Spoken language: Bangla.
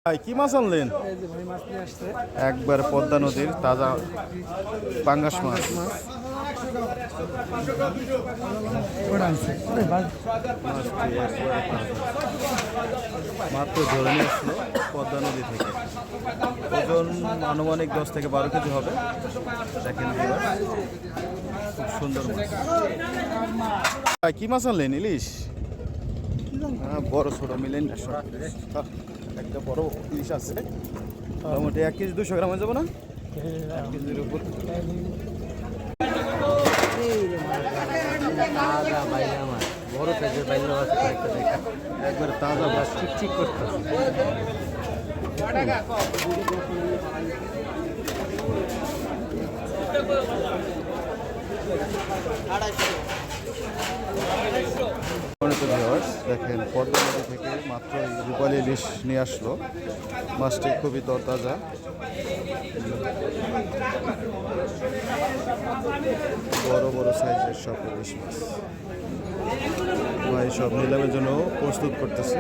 ভাই কি মাছ আনলেন? এই যে ভাই মাছ নিয়ে আসছে। একবার পদ্মা নদীর তাজা পাঙ্গাস মাছ। ওটা আনছে। আরে ভাই মাছটি একবারে তাজা। মাত্র ধরে নিয়ে আসলো পদ্মা নদী থেকে। ওজন আনুমানিক 10 থেকে 12 কেজি হবে। দেখেন viewers, খুব সুন্দর মাছ। ভাই কি মাছ আনলেন? ইলিশ? হ্যাঁ, বড় ছোট মিলেন না সব। একটা বড় ইলিশ আছে, মোটামুটি 1 কেজি 200 গ্রাম হয়ে যাবে না? 1 কেজির উপর। তাজা বাইলা মাছ, বড় সাইজের বাইলা মাছ একটা দেখা একবার তাজা মাছ। ঠিক করতেছে। দেখেন পদ্মা নদী থেকে মাত্র রূপালী ইলিশ নিয়ে আসলো। মাছটি খুবই তরতাজা। বড় বড় সাইজের সব ইলিশ মাছ ভাই সব নিলামের জন্য প্রস্তুত করতেছে।